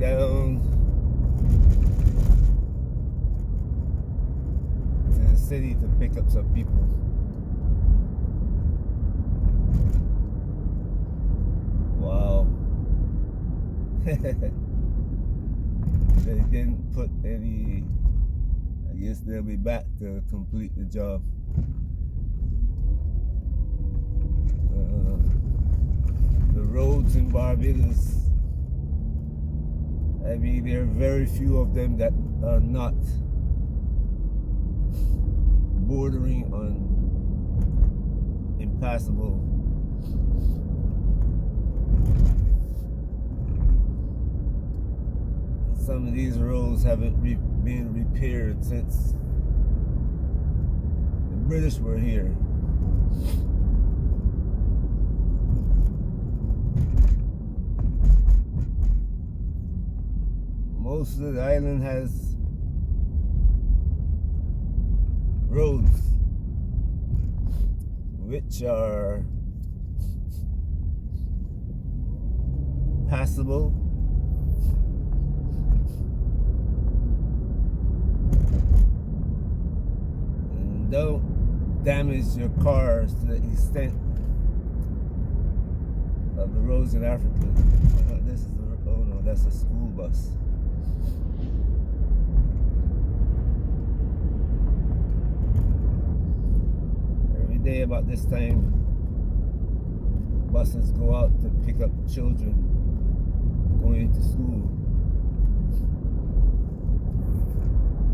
down to the city to pick up some people. Wow. They didn't put any. I guess they'll be back to complete the job. The roads in Barbados, I mean, there are very few of them that are not bordering on impassable. Some of these roads haven't been repaired since the British were here. Most of the island has roads which are passable, and don't damage your cars to the extent of the roads in Africa. This is oh no, that's a school bus. Every day about this time, buses go out to pick up children going to school.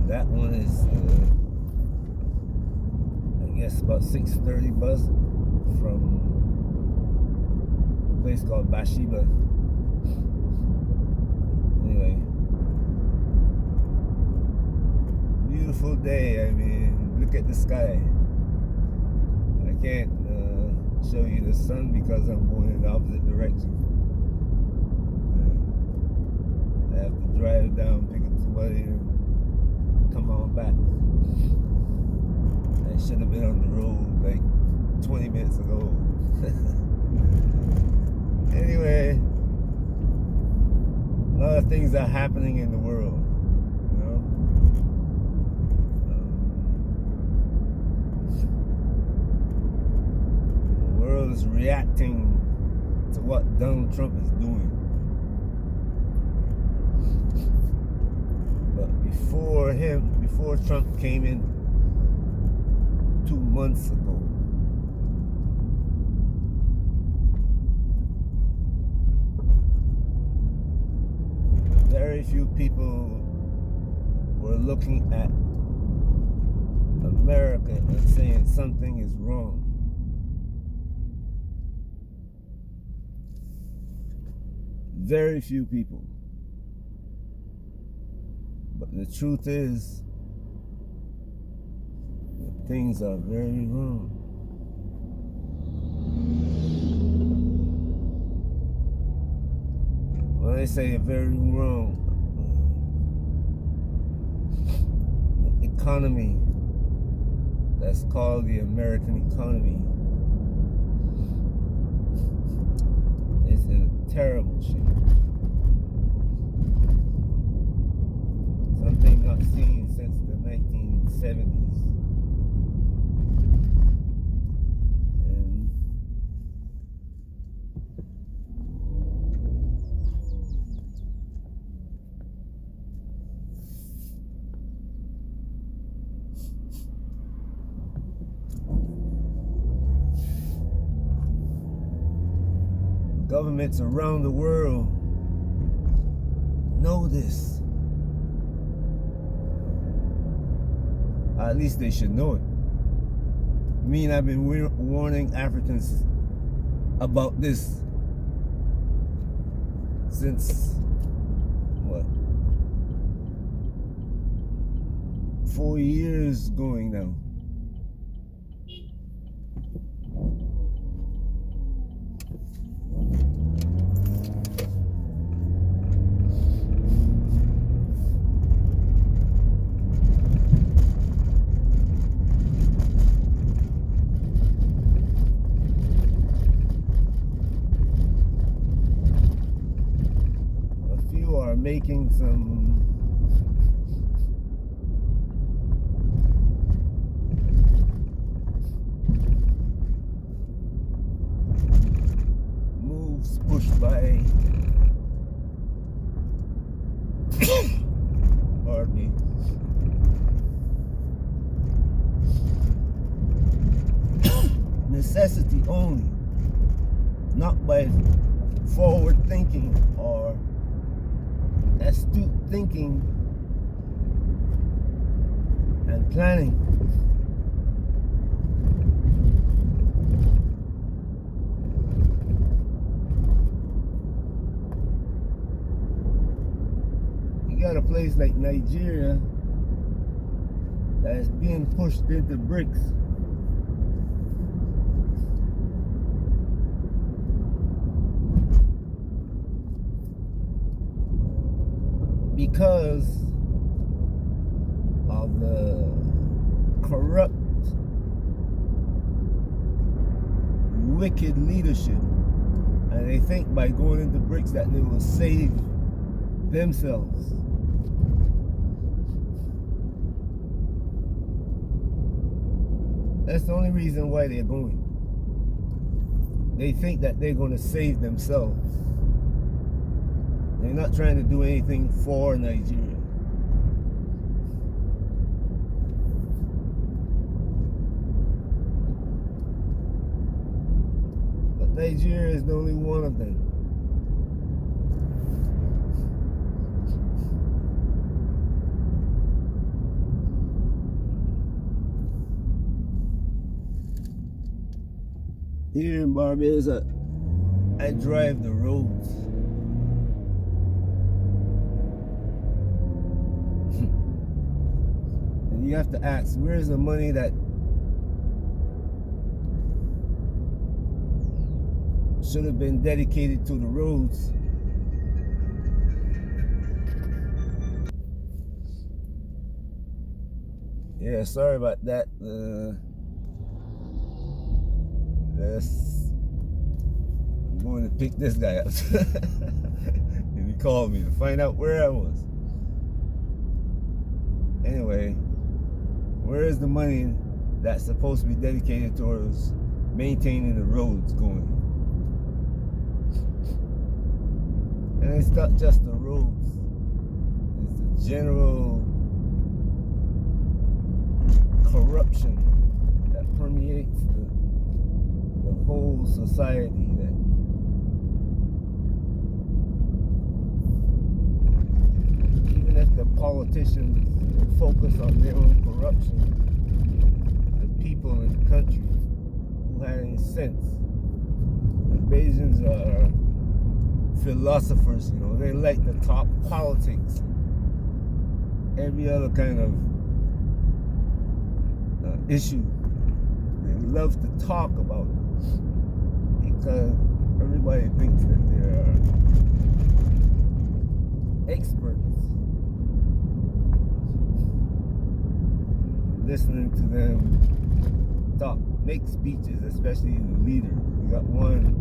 That one is, I guess, about 6:30 bus from a place called Bathsheba. Anyway, beautiful day. I mean, look at the sky. I can't show you the sun because I'm going in the opposite direction. I have to drive down, pick up somebody, and come on back. I should have been on the road like 20 minutes ago. Anyway, a lot of things are happening in the world, you know. The world is reacting to what Donald Trump is doing. But before Trump came in 2 months ago, very few people were looking at America and saying something is wrong. Very few people. But the truth is, that things are very wrong. When I say very wrong, the economy that's called the American economy is in a terrible shape. Something not seen since the 1970s. Governments around the world know this. At least they should know it. I mean, I've been warning Africans about this since, what, 4 years going now. are making some moves pushed by pardon me, necessity only, not by forward thinking or astute thinking and planning. You got a place like Nigeria that is being pushed into bricks. Because of the corrupt, wicked leadership. And they think by going into bricks that they will save themselves. That's the only reason why they're going. They think that they're going to save themselves. They're not trying to do anything for Nigeria. But Nigeria is the only one of them. Here in Barbados, I drive the roads. And you have to ask, where's the money that should have been dedicated to the roads? Yeah, sorry about that. I'm going to pick this guy up. And he called me to find out where I was. Anyway, where is the money that's supposed to be dedicated towards maintaining the roads going? And it's not just the roads. It's the general corruption that permeates the whole society, that even if the politicians focus on their own corruption, the people in the country who have any sense, the Bajans are philosophers, you know, they like to talk politics, every other kind of issue. They love to talk about it because everybody thinks that they are experts. Listening to them talk, make speeches, especially the leaders. We got one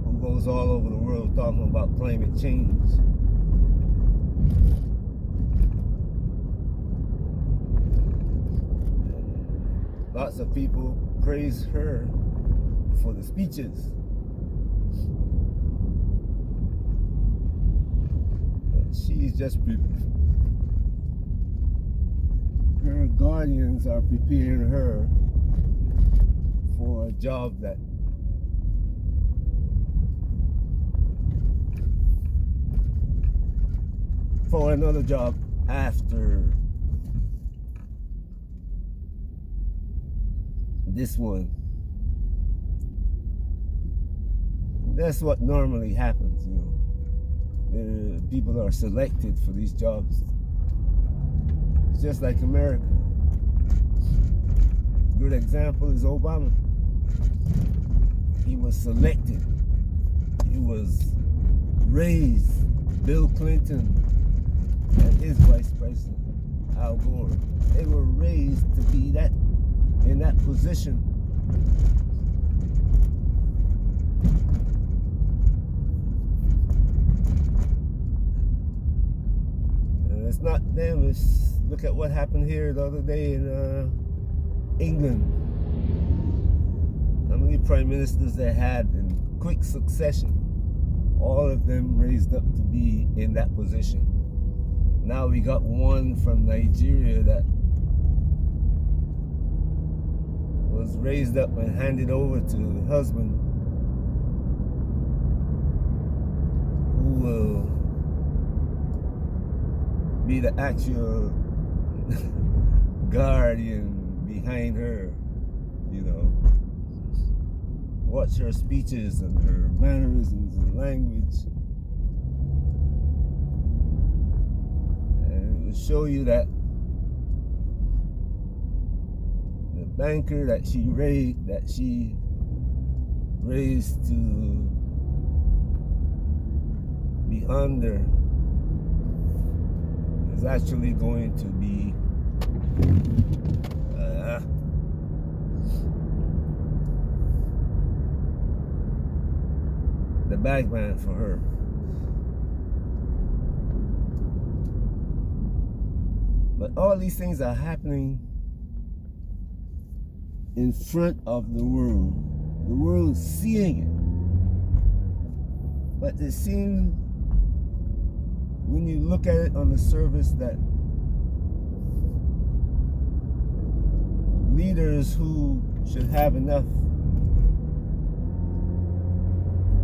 who goes all over the world talking about climate change. Lots of people praise her for the speeches. But she's just her guardians are preparing her for a job that for another job after this one. That's what normally happens, you know. People are selected for these jobs. It's just like America. A good example is Obama. He was selected. He was raised. Bill Clinton and his vice president, Al Gore, they were raised to be in that position. it's not them. It's look at what happened here the other day in England. How many prime ministers they had in quick succession? All of them raised up to be in that position. Now we got one from Nigeria that was raised up and handed over to the husband, who will be the actual guardian behind her, you know. Watch her speeches and her mannerisms and language, and it will show you that the banker that she raised to be under is actually going to be the bagman for her. But all these things are happening in front of the world. The world is seeing it. But it seems when you look at it on the surface that leaders who should have enough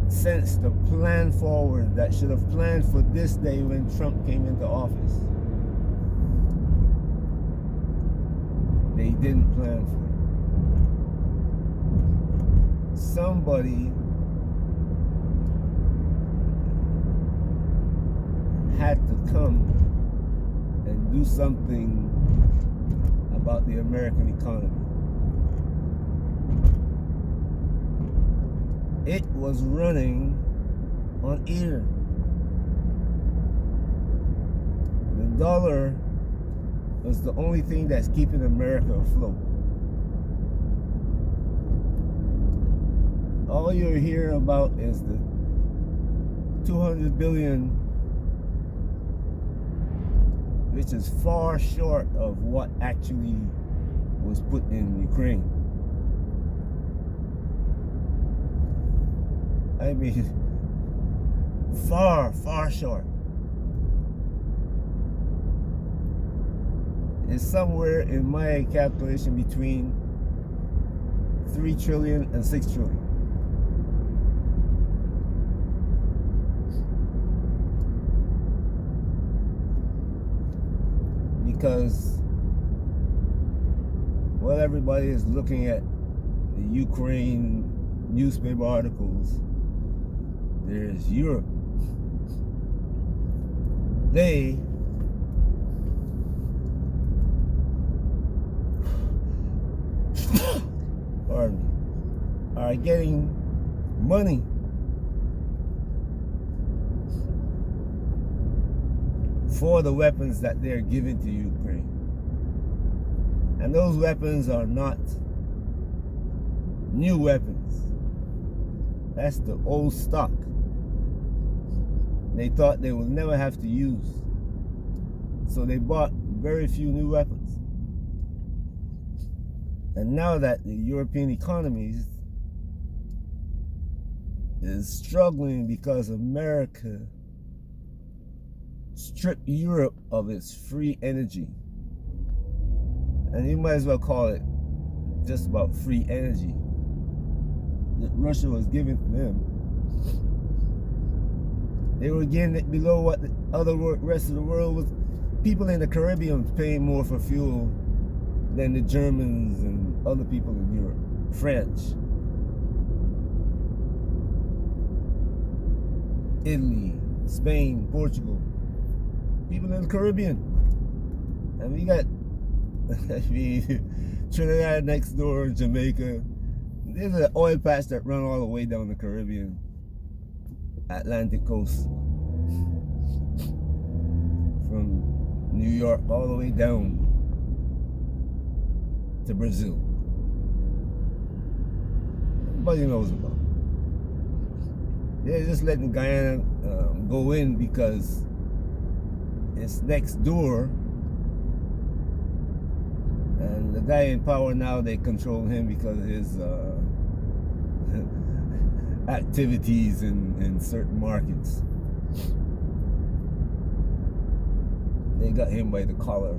sense to plan forward, that should have planned for this day when Trump came into office, they didn't plan for it. Somebody had to come and do something about the American economy. It was running on air. The dollar was the only thing that's keeping America afloat. All you're hearing about is the 200 billion, which is far short of what actually was put in Ukraine. I mean, far, far short. It's somewhere in my calculation between 3 trillion and 6 trillion. Because, well, everybody is looking at the Ukraine newspaper articles. There's Europe. They pardon me, are getting money for the weapons that they're giving to Ukraine. And those weapons are not new weapons. That's the old stock. They thought they would never have to use. So they bought very few new weapons. And now that the European economy is struggling because America stripped Europe of its free energy. And you might as well call it just about free energy that Russia was giving to them. They were getting it below what the other rest of the world was. People in the Caribbean paying more for fuel than the Germans and other people in Europe. French, Italy, Spain, Portugal. People in the Caribbean. And we got Trinidad next door, Jamaica. There's an oil patch that run all the way down the Caribbean, Atlantic coast, from New York all the way down to Brazil. Everybody knows about it. They're just letting Guyana go in because it's next door, and the guy in power now, they control him because of his activities in certain markets. They got him by the collar.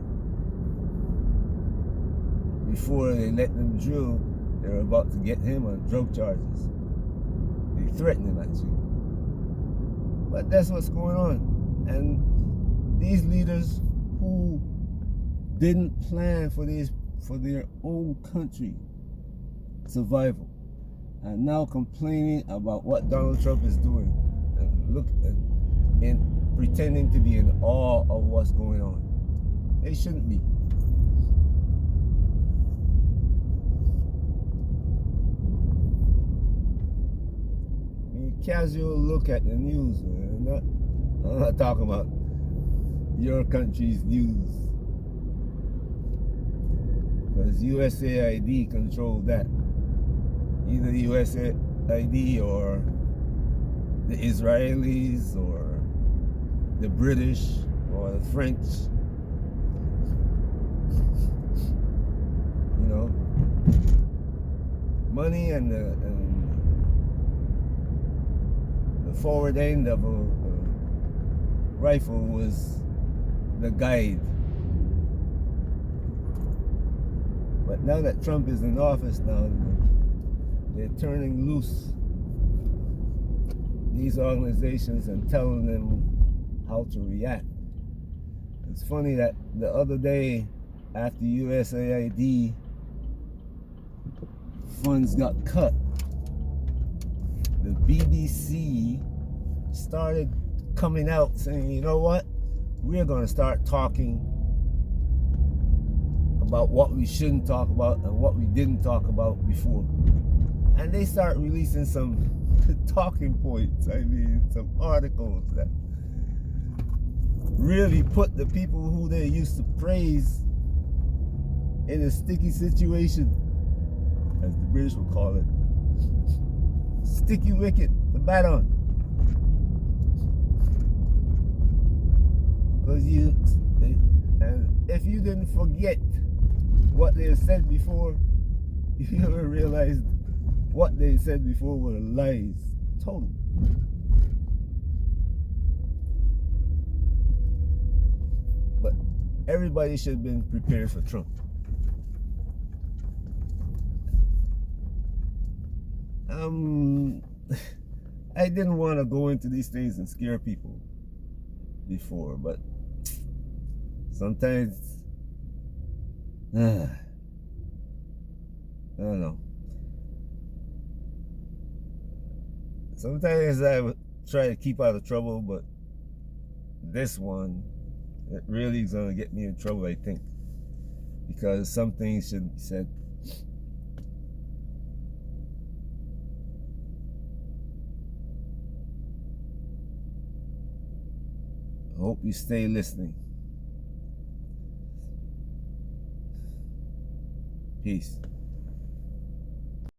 Before they let them drill, they were about to get him on drug charges. They threatened him actually. But that's what's going on. And these leaders who didn't plan for their own country survival are now complaining about what Donald Trump is doing, and pretending to be in awe of what's going on. They shouldn't be. Casual look at the news, man. I'm not talking about your country's news, because USAID controls that. Either the USAID or the Israelis or the British or the French. You know, money and the forward end of a rifle was the guide. But now that Trump is in office now, they're turning loose these organizations and telling them how to react. It's funny that the other day, after USAID funds got cut, the BBC started coming out saying, you know what, we're going to start talking about what we shouldn't talk about and what we didn't talk about before. And they start releasing some talking points, some articles that really put the people who they used to praise in a sticky situation, as the British would call it. Sticky wicket, the bat on. Because and if you didn't forget what they said before, you never realized what they said before were lies. Total. But everybody should have been prepared for Trump. I didn't want to go into these things and scare people before, but sometimes, I don't know. Sometimes I would try to keep out of trouble, but this one, it really is going to get me in trouble, I think, because some things shouldn't be said. I hope you stay listening. Peace.